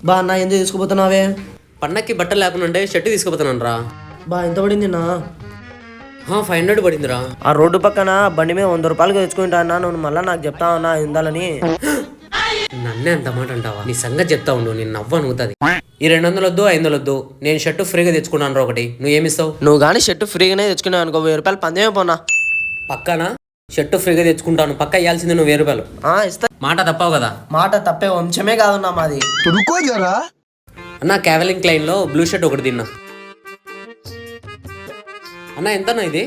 బా అన్న ఎందుకు తీసుకుపోతున్నావే? పండక్కి బట్టలు లేకుండా ఉంటే షర్ట్ తీసుకుపోతాను రా. బా ఎంత పడింది నా? 500 పడిందిరా. ఆ రోడ్డు పక్కన బండి మీద 100 రూపాయలకి తెచ్చుకుంటా అన్నా, నువ్వు మళ్ళీ నాకు చెప్తా ఉన్నా ఇందాలని. నన్నే అంత మాట అంటావా? నీ సంగతి చెప్తా ఉండు, నేను నవ్వు అనుగుతుంది. ఈ 200 వద్దు 500 వద్దు, నేను షర్టు ఫ్రీగా తెచ్చుకున్నాను రా ఒకటి. నువ్వు ఏమిస్తావు? నువ్వు కానీ షర్టు ఫ్రీగానే తెచ్చుకున్నావు అనుకో, 1000 రూపాయలు పందేమే పోనా. పక్కన షర్టు ఫ్రీగా తెచ్చుకుంటాను, పక్క ఇవ్వాల్సింది నువ్వు 1000 రూపాయలు. ఇస్తా. మాట తప్పావు కదా? మాట తప్పే వంశమే కాదన్నా మాది. అన్న క్యావెలింగ్ క్లైన్ లో బ్లూ షర్ట్ ఒకటి తిన్నా. అన్న ఎంతన్నా ఇది?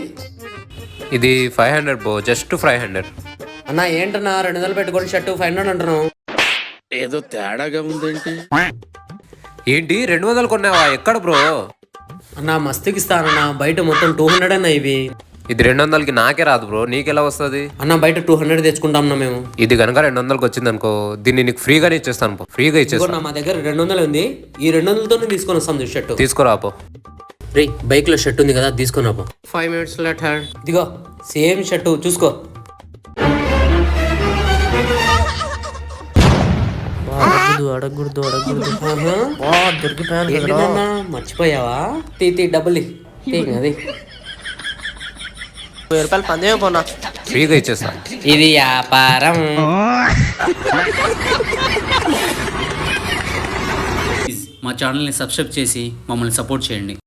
ఇది 500 బ్రో, జస్ట్ 500. అన్న ఏంటన్నా 200 పెట్టుకొని షర్టు 500 అంటున్నావు? ఏదో తేడాగా ఉందేంటి? ఏంటి 200 కొన్నావా? ఎక్కడ బ్రో? అన్న మస్తుకి ఇస్తానన్నా, బయట మొత్తం 200 అన్న ఇవి. ఇది 200కి నాకే రాదు బ్రో, నీకెలా వస్తుంది? అన్న బయట 200 తెచ్చుకుంటాం మేము. ఇది కనుక 200కి వచ్చింది అనుకో, దీన్ని నీకు ఫ్రీగానే ఇచ్చేస్తాను. ఫ్రీగా ఇచ్చేస్తాను. మా దగ్గర 200 ఉంది, ఈ 200తోనే తీసుకొని వస్తాం షర్టు. తీసుకురాపో. రే బైక్ లో షర్ట్ ఉంది కదా, తీసుకొని రాపో. 5 minutes later. ఇదిగో సేమ్ షర్టు చూసుకో. అడగకూడదు ఏంటిదన్నా మర్చిపోయావా? తీ డబ్బులు అది 1000 రూపాయలు పందేమే పోనా. ఫ్రీగా ఇచ్చేస్తా. ఇది వ్యాపారం. మా ఛానల్ని సబ్స్క్రైబ్ చేసి మమ్మల్ని సపోర్ట్ చేయండి.